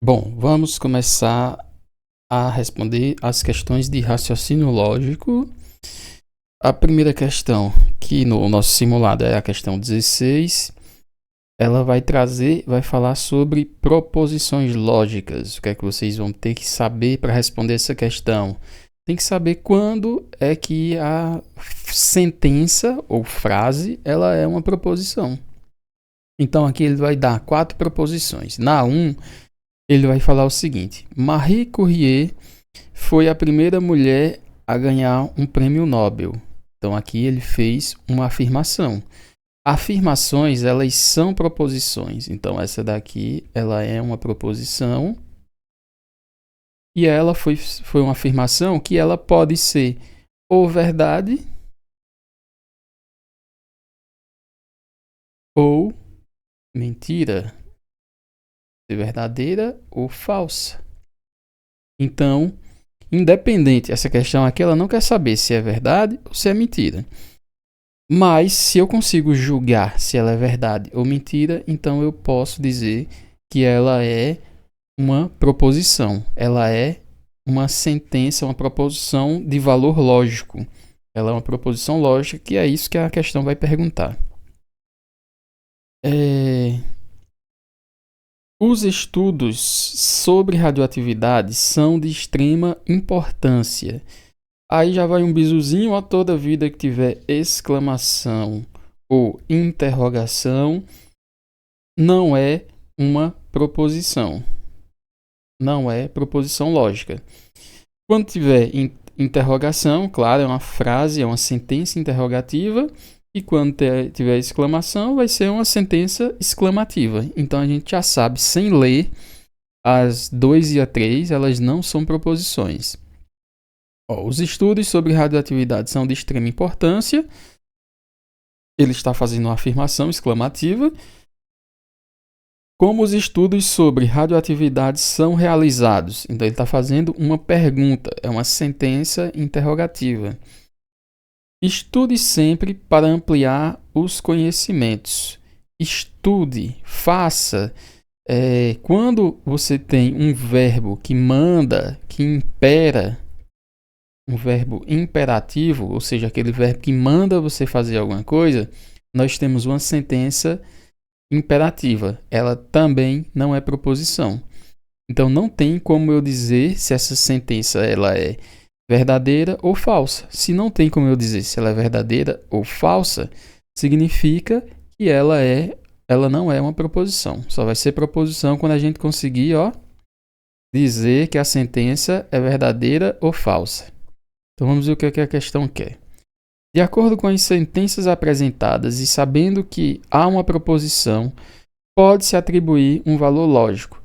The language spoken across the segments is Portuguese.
Bom, vamos começar a responder as questões de raciocínio lógico. A primeira questão, que no nosso simulado é a questão 16, ela vai falar sobre proposições lógicas. O que é que vocês vão ter que saber para responder essa questão? Tem que saber quando é que a sentença ou frase ela é uma proposição. Então aqui ele vai dar 4 proposições. Na 1, ele vai falar o seguinte: Marie Curie foi a primeira mulher a ganhar um prêmio Nobel. Então aqui ele fez uma afirmação. Afirmações, elas são proposições. Então essa daqui, ela é uma proposição e ela foi uma afirmação que ela pode ser ou verdade ou mentira, ser verdadeira ou falsa. Então, independente, essa questão aqui ela não quer saber se é verdade ou se é mentira. Mas se eu consigo julgar se ela é verdade ou mentira, então eu posso dizer que ela é uma proposição. Ela é uma sentença, uma proposição de valor lógico. Ela é uma proposição lógica, que é isso que a questão vai perguntar. Os estudos sobre radioatividade são de extrema importância. Aí já vai um bisuzinho a toda vida que tiver exclamação ou interrogação. Não é uma proposição. Não é proposição lógica. Quando tiver interrogação, claro, é uma frase, é uma sentença interrogativa. E quando tiver exclamação, vai ser uma sentença exclamativa. Então a gente já sabe, sem ler, as 2 e a 3, elas não são proposições. Os estudos sobre radioatividade são de extrema importância. Ele está fazendo uma afirmação exclamativa. Como os estudos sobre radioatividade são realizados? Então ele está fazendo uma pergunta, é uma sentença interrogativa. Estude sempre para ampliar os conhecimentos. Estude, faça. Quando você tem um verbo que manda, que impera, um verbo imperativo, ou seja, aquele verbo que manda você fazer alguma coisa, nós temos uma sentença imperativa. Ela também não é proposição. Então não tem como eu dizer se essa sentença ela é verdadeira ou falsa. Se não tem como eu dizer se ela é verdadeira ou falsa, significa que ela não é uma proposição. Só vai ser proposição quando a gente conseguir, dizer que a sentença é verdadeira ou falsa. Então vamos ver o que a questão quer. De acordo com as sentenças apresentadas e sabendo que há uma proposição, pode-se atribuir um valor lógico.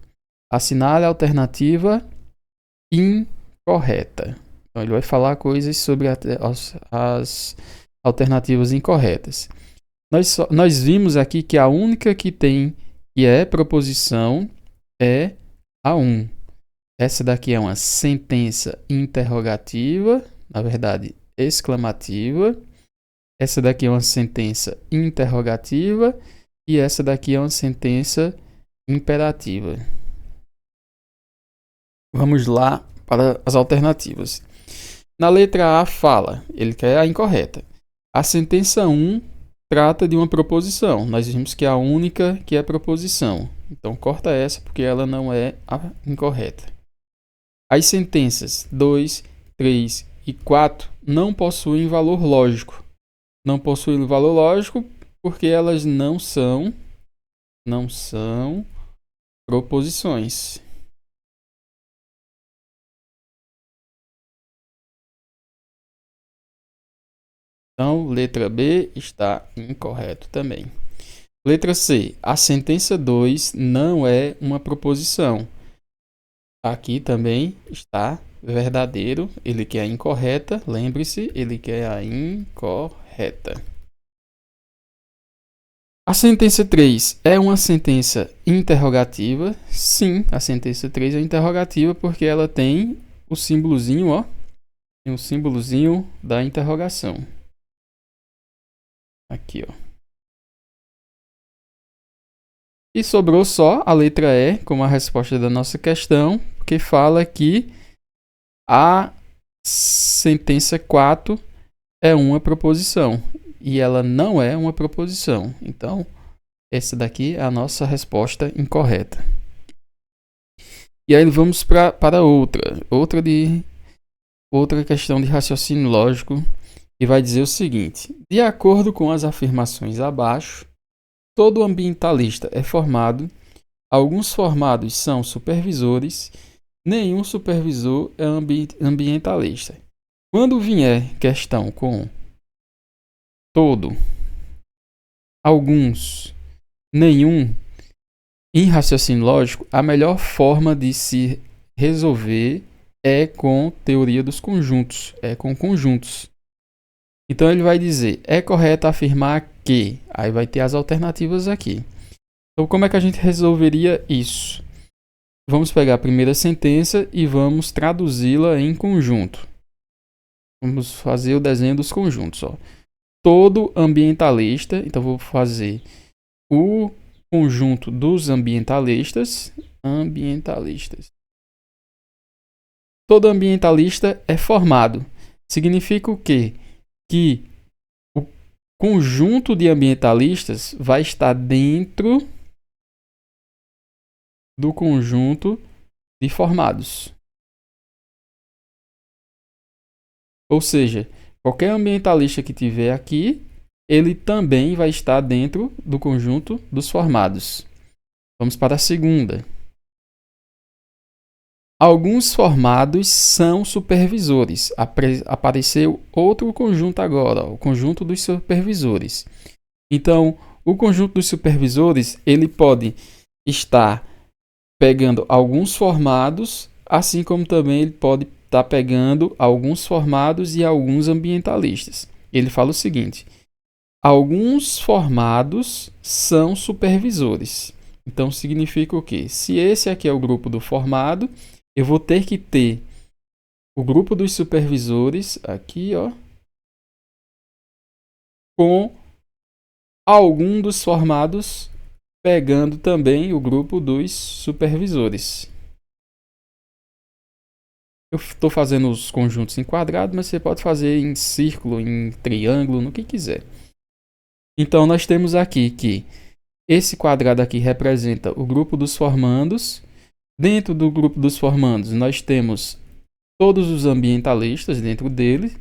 Assinale a alternativa incorreta. Então ele vai falar coisas sobre as alternativas incorretas. Nós vimos aqui que a única que é proposição é a 1. Essa daqui é uma sentença interrogativa, na verdade, exclamativa. Essa daqui é uma sentença interrogativa e essa daqui é uma sentença imperativa. Vamos lá para as alternativas. Na letra A fala, ele quer a incorreta. A sentença 1 trata de uma proposição. Nós vimos que é a única que é proposição. Então corta essa porque ela não é a incorreta. As sentenças 2, 3 e 4 não possuem valor lógico. Não possuem valor lógico porque elas não são proposições. Então, letra B está incorreto também. Letra C. A sentença 2 não é uma proposição. Aqui também está verdadeiro. Ele quer a incorreta. Lembre-se, ele quer a incorreta. A sentença 3 é uma sentença interrogativa. Sim, a sentença 3 é interrogativa porque ela tem o símbolozinho, tem o símbolozinho da interrogação. Aqui, E sobrou só a letra E como a resposta da nossa questão, que fala que a sentença 4 é uma proposição e ela não é uma proposição. Então, essa daqui é a nossa resposta incorreta. E aí vamos para outra questão de raciocínio lógico, e vai dizer o seguinte: de acordo com as afirmações abaixo, todo ambientalista é formado, alguns formados são supervisores, nenhum supervisor é ambientalista. Quando vier questão com todo, alguns, nenhum, em raciocínio lógico, a melhor forma de se resolver é com teoria dos conjuntos, é com conjuntos. Então ele vai dizer, é correto afirmar que, aí vai ter as alternativas aqui. Então como é que a gente resolveria isso? Vamos pegar a primeira sentença e vamos traduzi-la em conjunto. Vamos fazer o desenho dos conjuntos. Ó. Todo ambientalista, então vou fazer o conjunto dos ambientalistas. Todo ambientalista é formado. Significa o quê? Que o conjunto de ambientalistas vai estar dentro do conjunto de formados. Ou seja, qualquer ambientalista que tiver aqui, ele também vai estar dentro do conjunto dos formados. Vamos para a segunda. Alguns formados são supervisores. Apareceu outro conjunto agora, o conjunto dos supervisores. Então, o conjunto dos supervisores, ele pode estar pegando alguns formados, assim como também ele pode estar pegando alguns formados e alguns ambientalistas. Ele fala o seguinte: alguns formados são supervisores. Então, significa o quê? Se esse aqui é o grupo do formado, eu vou ter que ter o grupo dos supervisores aqui, ó, com algum dos formados pegando também o grupo dos supervisores. Eu estou fazendo os conjuntos em quadrado, mas você pode fazer em círculo, em triângulo, no que quiser. Então, nós temos aqui que esse quadrado aqui representa o grupo dos formandos. Dentro do grupo dos formandos, nós temos todos os ambientalistas dentro dele.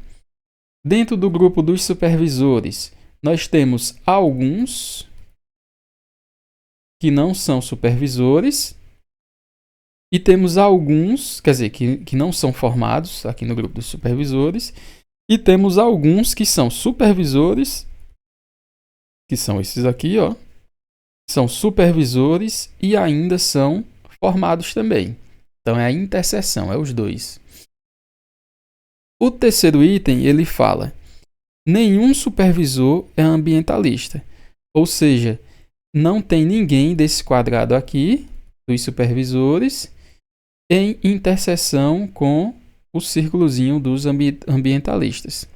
Dentro do grupo dos supervisores, nós temos alguns que não são supervisores. E temos alguns, quer dizer, que não são formados aqui no grupo dos supervisores. E temos alguns que são supervisores, que são esses aqui, ó. São supervisores e ainda são formados também. Então é a interseção, é os dois. O terceiro item, ele fala: nenhum supervisor é ambientalista. Ou seja, não tem ninguém desse quadrado aqui, dos supervisores, em interseção com o círculozinho dos ambientalistas.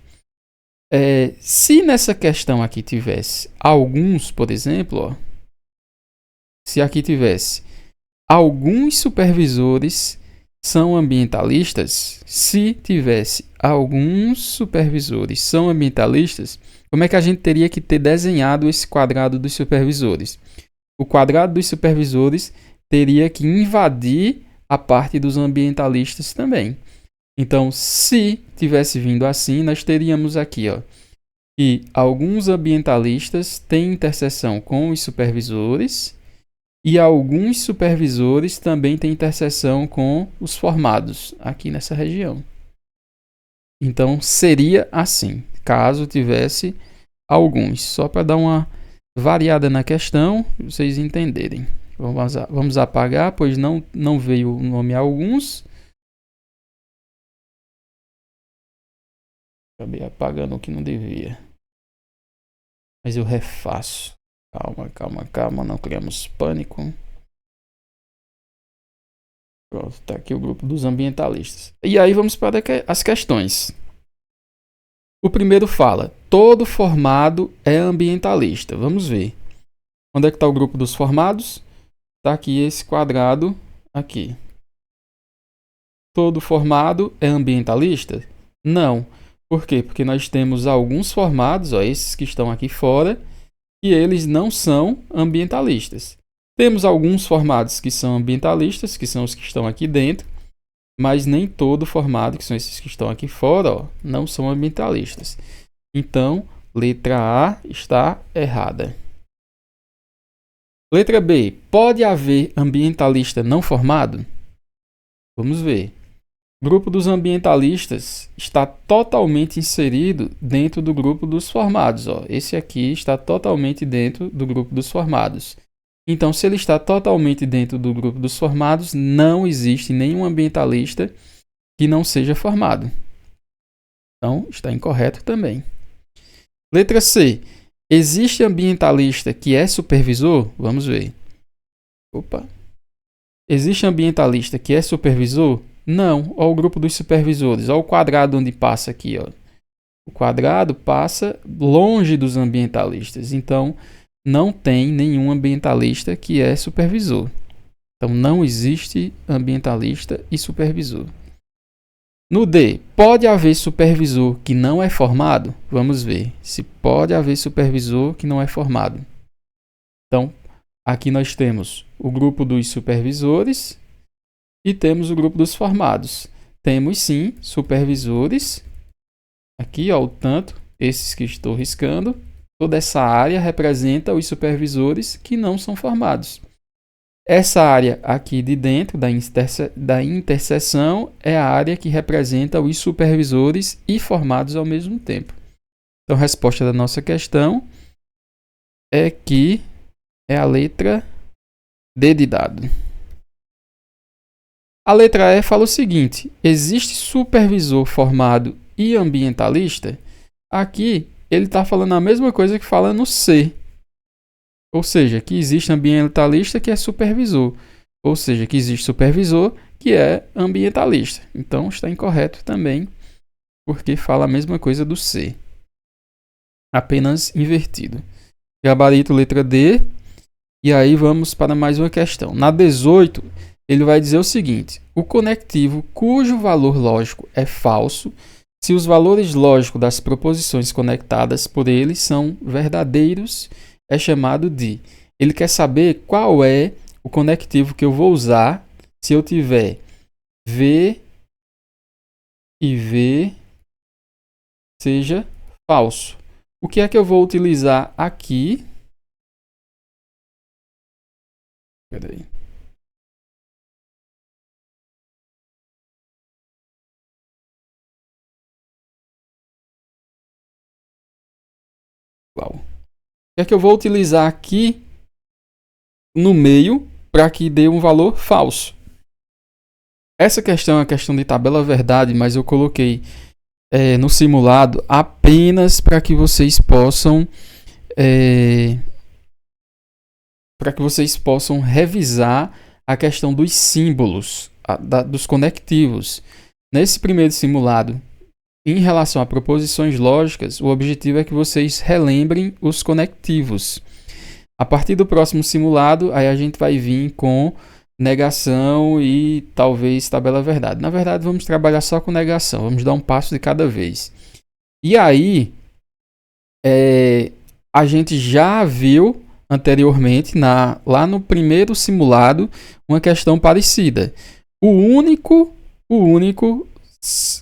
Se nessa questão aqui tivesse alguns, por exemplo, ó, se aqui tivesse alguns supervisores são ambientalistas, se tivesse alguns supervisores são ambientalistas, como é que a gente teria que ter desenhado esse quadrado dos supervisores? O quadrado dos supervisores teria que invadir a parte dos ambientalistas também. Então, se tivesse vindo assim, nós teríamos aqui, ó, que alguns ambientalistas têm interseção com os supervisores e alguns supervisores também têm interseção com os formados aqui nessa região. Então, seria assim, caso tivesse alguns. Só para dar uma variada na questão, vocês entenderem. Vamos apagar, pois não veio o nome alguns. Acabei apagando o que não devia. Mas eu refaço. Calma, não criamos pânico. Pronto, tá aqui o grupo dos ambientalistas. E aí vamos para as questões. O primeiro fala: todo formado é ambientalista. Vamos ver. Onde é que está o grupo dos formados? Está aqui esse quadrado aqui. Todo formado é ambientalista? Não. Por quê? Porque nós temos alguns formados, ó, esses que estão aqui fora, e eles não são ambientalistas. Temos alguns formados que são ambientalistas, que são os que estão aqui dentro, mas nem todo formado, que são esses que estão aqui fora, ó, não são ambientalistas. Então, letra A está errada. Letra B. Pode haver ambientalista não formado? Vamos ver. O grupo dos ambientalistas está totalmente inserido dentro do grupo dos formados. Ó. Esse aqui está totalmente dentro do grupo dos formados. Então, se ele está totalmente dentro do grupo dos formados, não existe nenhum ambientalista que não seja formado. Então, está incorreto também. Letra C. Existe ambientalista que é supervisor? Vamos ver. Opa. Existe ambientalista que é supervisor? Não. Olha o grupo dos supervisores. Olha o quadrado onde passa aqui. Ó. O quadrado passa longe dos ambientalistas. Então, não tem nenhum ambientalista que é supervisor. Então, não existe ambientalista e supervisor. No D, pode haver supervisor que não é formado? Vamos ver se pode haver supervisor que não é formado. Então, aqui nós temos o grupo dos supervisores e temos o grupo dos formados. Temos sim supervisores. Aqui, ó, o tanto, esses que estou riscando. Toda essa área representa os supervisores que não são formados. Essa área aqui de dentro da interseção é a área que representa os supervisores e formados ao mesmo tempo. Então, a resposta da nossa questão é que é a letra D de dado. A letra E fala o seguinte: existe supervisor formado e ambientalista? Aqui ele está falando a mesma coisa que fala no C. Ou seja, que existe ambientalista que é supervisor. Ou seja, que existe supervisor que é ambientalista. Então está incorreto também, porque fala a mesma coisa do C. Apenas invertido. Gabarito letra D. E aí vamos para mais uma questão. Na 18, ele vai dizer o seguinte: o conectivo cujo valor lógico é falso, se os valores lógicos das proposições conectadas por ele são verdadeiros, é chamado de. Ele quer saber qual é o conectivo que eu vou usar se eu tiver V e V seja falso. O que é que eu vou utilizar aqui? Espera aí. O que é que eu vou utilizar aqui no meio para que dê um valor falso? Essa questão é uma questão de tabela verdade, mas eu coloquei no simulado apenas para que vocês possam revisar a questão dos símbolos, dos conectivos. Nesse primeiro simulado, em relação a proposições lógicas, o objetivo é que vocês relembrem os conectivos. A partir do próximo simulado, aí a gente vai vir com negação e talvez tabela verdade. Na verdade, vamos trabalhar só com negação. Vamos dar um passo de cada vez. E aí, a gente já viu anteriormente, lá no primeiro simulado, uma questão parecida. O único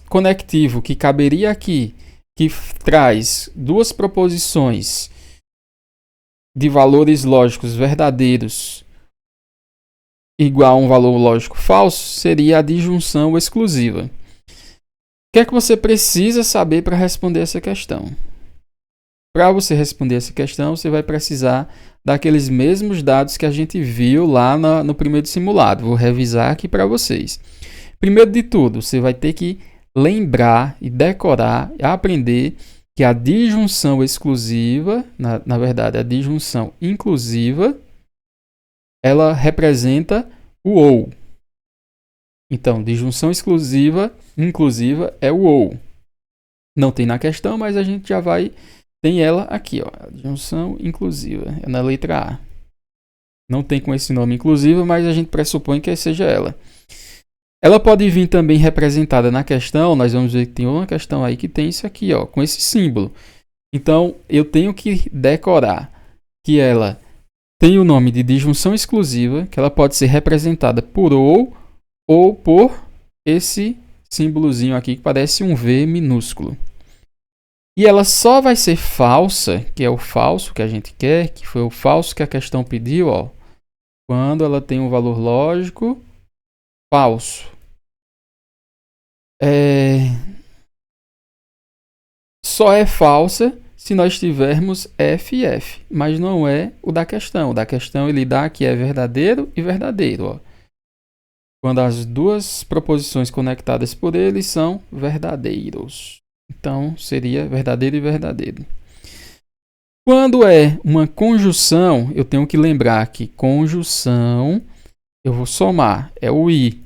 conectivo que caberia aqui, que traz duas proposições de valores lógicos verdadeiros igual a um valor lógico falso, seria a disjunção exclusiva. O que é que você precisa saber para responder essa questão? Para você responder essa questão, você vai precisar daqueles mesmos dados que a gente viu lá no primeiro simulado. Vou revisar aqui para vocês. Primeiro de tudo, você vai ter que lembrar e decorar e aprender que a disjunção exclusiva, na verdade, a disjunção inclusiva, ela representa o ou. Então, disjunção inclusiva é o ou. Não tem na questão, mas a gente já vai... Tem ela aqui, ó, a disjunção inclusiva, é na letra A. Não tem com esse nome inclusivo, mas a gente pressupõe que seja ela. Ela pode vir também representada na questão, nós vamos ver que tem uma questão aí que tem isso aqui, ó, com esse símbolo. Então, eu tenho que decorar que ela tem o nome de disjunção exclusiva, que ela pode ser representada por ou por esse símbolozinho aqui que parece um V minúsculo. E ela só vai ser falsa, que é o falso que a gente quer, que foi o falso que a questão pediu, ó, quando ela tem um valor lógico falso. Só é falsa se nós tivermos F e F, mas não é o da questão. O da questão ele dá que é verdadeiro e verdadeiro, ó. Quando as duas proposições conectadas por ele são verdadeiros. Então, seria verdadeiro e verdadeiro. Quando é uma conjunção, eu tenho que lembrar que conjunção, eu vou somar, é o I.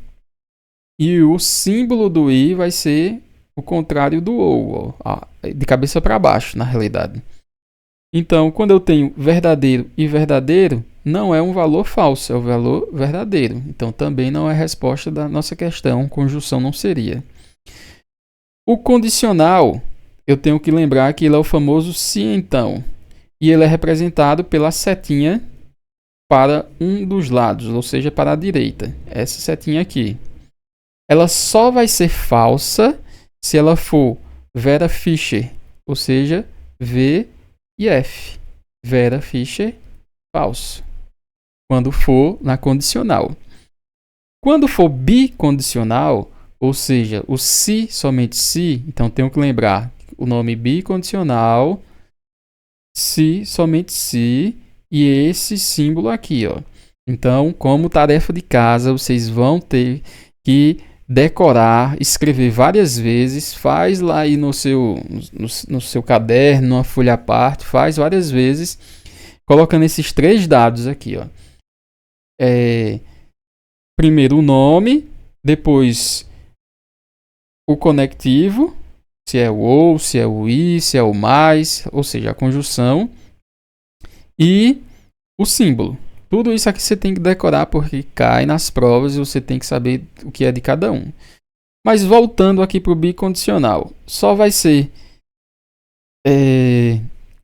E o símbolo do I vai ser o contrário do ou, ó, de cabeça para baixo, na realidade. Então, quando eu tenho verdadeiro e verdadeiro, não é um valor falso, é o valor verdadeiro. Então, também não é a resposta da nossa questão, conjunção não seria. O condicional, eu tenho que lembrar que ele é o famoso se então. E ele é representado pela setinha para um dos lados, ou seja, para a direita. Essa setinha aqui. Ela só vai ser falsa se ela for Vera Fischer, ou seja, V e F. Vera Fischer, falso. Quando for na condicional. Quando for bicondicional, ou seja, o se, somente se, então tenho que lembrar o nome bicondicional, se, somente se, e esse símbolo aqui, ó. Então, como tarefa de casa, vocês vão ter que decorar, escrever várias vezes, faz lá aí no seu caderno, numa folha à parte, faz várias vezes, colocando esses três dados aqui, ó. Primeiro o nome, depois o conectivo, se é o ou, se é o i, se é o mais, ou seja, a conjunção, e o símbolo. Tudo isso aqui você tem que decorar porque cai nas provas e você tem que saber o que é de cada um. Mas voltando aqui para o bicondicional, só vai ser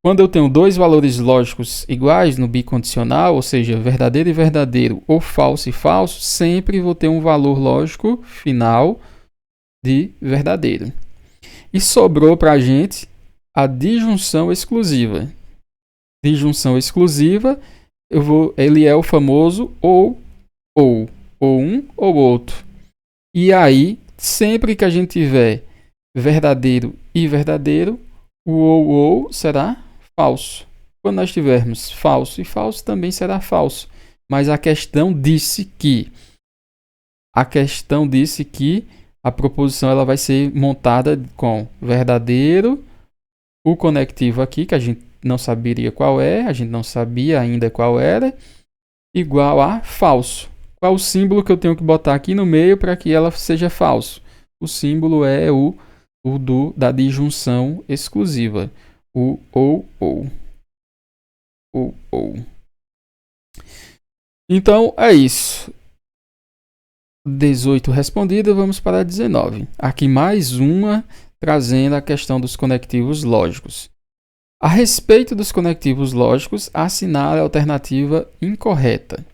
quando eu tenho dois valores lógicos iguais no bicondicional, ou seja, verdadeiro e verdadeiro, ou falso e falso, sempre vou ter um valor lógico final de verdadeiro. E sobrou para a gente a disjunção exclusiva. Disjunção exclusiva, ele é o famoso ou um ou outro. E aí, sempre que a gente tiver verdadeiro e verdadeiro, o ou será falso. Quando nós tivermos falso e falso, também será falso. Mas a questão disse que a proposição ela vai ser montada com verdadeiro, o conectivo aqui, que a gente não saberia qual é, a gente não sabia ainda qual era, igual a falso. Qual o símbolo que eu tenho que botar aqui no meio para que ela seja falso? O símbolo é o da disjunção exclusiva. O ou. Então, é isso. 18 respondida, vamos para a 19. Aqui mais uma, trazendo a questão dos conectivos lógicos. A respeito dos conectivos lógicos, assinale a alternativa incorreta.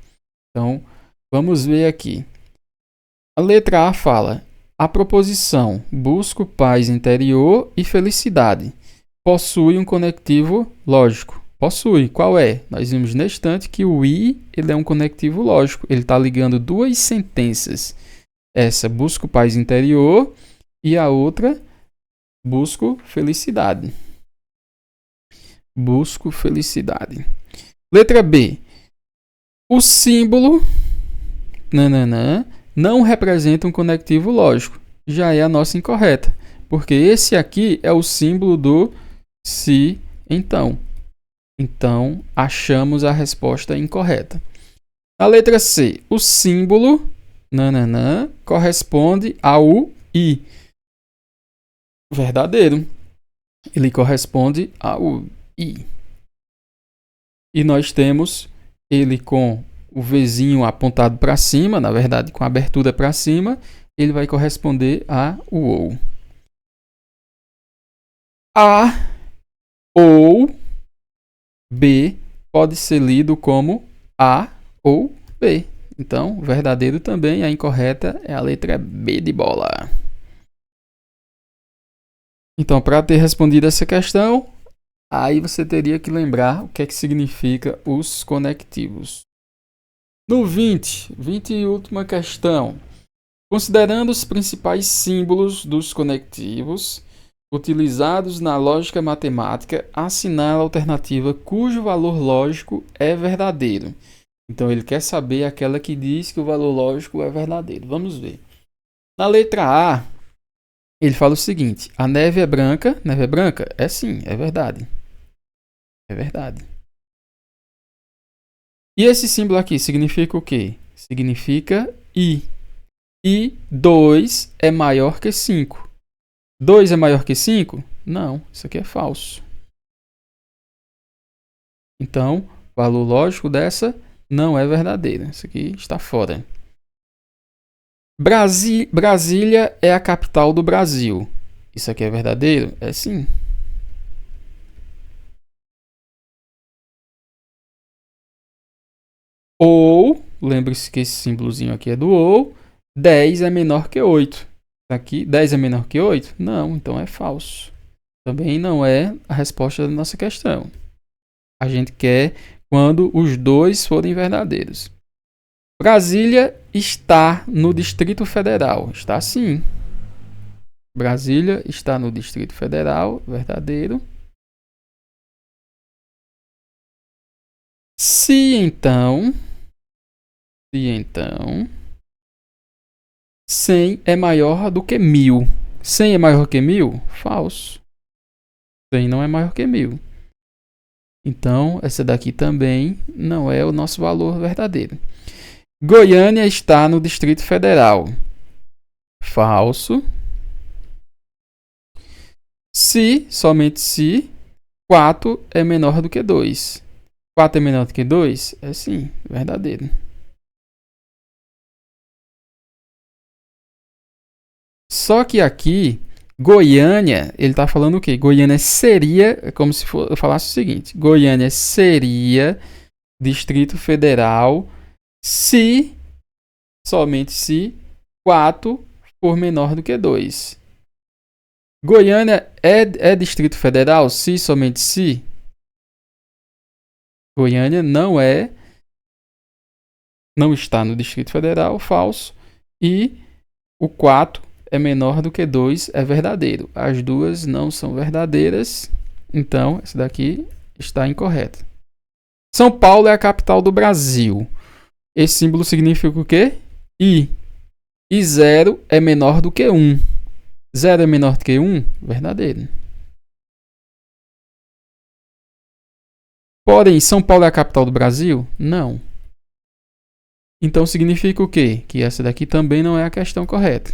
Então, vamos ver aqui. A letra A fala: a proposição busco paz interior e felicidade possui um conectivo lógico. Possui. Qual é? Nós vimos neste instante que o I ele é um conectivo lógico. Ele está ligando duas sentenças. Essa, busco paz interior, e a outra, busco felicidade. Busco felicidade. Letra B. O símbolo não representa um conectivo lógico. Já é a nossa incorreta. Porque esse aqui é o símbolo do se então. Então, achamos a resposta incorreta. Na letra C, o símbolo corresponde ao I. Verdadeiro. Ele corresponde ao I. E nós temos ele com o Vzinho apontado para cima, na verdade com a abertura para cima, ele vai corresponder a o ou. A ou B pode ser lido como A ou B. Então, verdadeiro também, a incorreta é a letra B de bola. Então, para ter respondido essa questão, aí você teria que lembrar o que é que significa os conectivos. No 20 e última questão. Considerando os principais símbolos dos conectivos utilizados na lógica matemática, assinala a alternativa cujo valor lógico é verdadeiro. Então, ele quer saber aquela que diz que o valor lógico é verdadeiro. Vamos ver. Na letra A, ele fala o seguinte: a neve é branca. Neve é branca? É sim, é verdade. É verdade. E esse símbolo aqui significa o quê? Significa I. E 2 é maior que 5. 2 é maior que 5? Não, isso aqui é falso. Então, o valor lógico dessa não é verdadeiro. Isso aqui está fora. Brasília é a capital do Brasil. Isso aqui é verdadeiro? É sim. Ou, lembre-se que esse símbolozinho aqui é do ou, 10 é menor que 8. Aqui, 10 é menor que 8? Não, então é falso. Também não é a resposta da nossa questão. A gente quer quando os dois forem verdadeiros. Brasília está no Distrito Federal. Está sim. Brasília está no Distrito Federal. Verdadeiro. Se então 100 é maior do que 1000. 100 é maior que 1000? Falso. 100 não é maior que 1000. Então, essa daqui também não é o nosso valor verdadeiro. Goiânia está no Distrito Federal. Falso. Se, somente se, 4 é menor do que 2. 4 é menor do que 2? É sim, verdadeiro. Só que aqui, Goiânia, ele está falando o quê? Goiânia seria, como se eu falasse o seguinte: Goiânia seria Distrito Federal se, somente se, 4 for menor do que 2. Goiânia é Distrito Federal se, somente se? Goiânia não está no Distrito Federal, falso. E o 4 é menor do que 2 é verdadeiro. As duas não são verdadeiras, então essa daqui está incorreta. São Paulo é a capital do Brasil. Esse símbolo significa o quê? I. E 0 é menor do que 1. 0 é menor do que 1? Verdadeiro. Porém, São Paulo é a capital do Brasil? Não. Então significa o quê? Que essa daqui também não é a questão correta.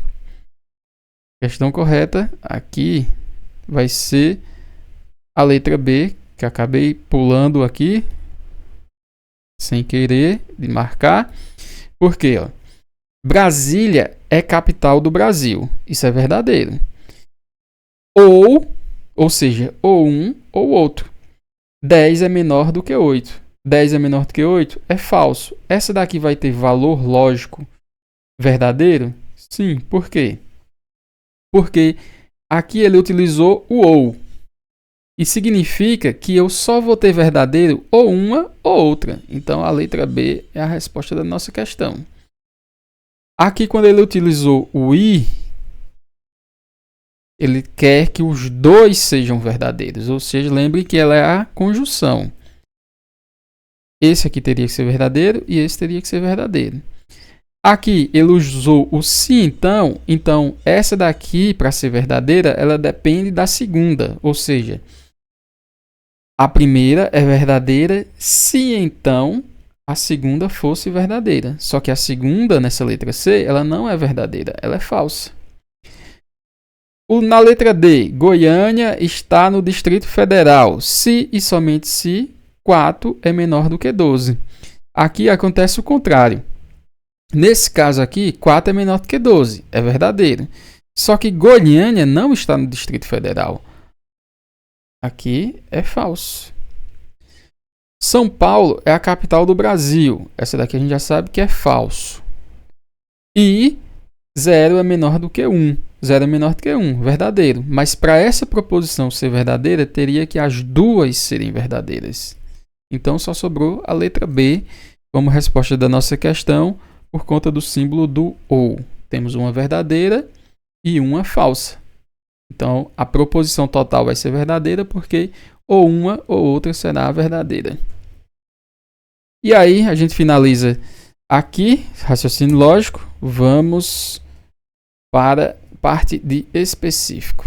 A questão correta aqui vai ser a letra B, que acabei pulando aqui, sem querer, de marcar. Por quê? Brasília é capital do Brasil. Isso é verdadeiro. Ou seja, ou um ou outro. 10 é menor do que 8. 10 é menor do que 8? É falso. Essa daqui vai ter valor lógico verdadeiro? Sim. Por quê? Porque aqui ele utilizou o ou. E significa que eu só vou ter verdadeiro ou uma ou outra. Então a letra B é a resposta da nossa questão. Aqui, quando ele utilizou o i, ele quer que os dois sejam verdadeiros. Ou seja, lembre que ela é a conjunção. Esse aqui teria que ser verdadeiro e esse teria que ser verdadeiro. Aqui ele usou o se então. Então, essa daqui, para ser verdadeira, ela depende da segunda. Ou seja, a primeira é verdadeira se então a segunda fosse verdadeira. Só que a segunda, nessa letra C, ela não é verdadeira, ela é falsa. Na letra D, Goiânia está no Distrito Federal. Se e somente se 4 é menor do que 12. Aqui acontece o contrário. Nesse caso aqui, 4 é menor do que 12. É verdadeiro. Só que Goiânia não está no Distrito Federal. Aqui é falso. São Paulo é a capital do Brasil. Essa daqui a gente já sabe que é falso. E 0 é menor do que 1. 0 é menor do que 1. Verdadeiro. Mas para essa proposição ser verdadeira, teria que as duas serem verdadeiras. Então só sobrou a letra B como resposta da nossa questão por conta do símbolo do ou. Temos uma verdadeira e uma falsa. Então a proposição total vai ser verdadeira porque ou uma ou outra será verdadeira. E aí a gente finaliza aqui, raciocínio lógico. Vamos para parte de específico.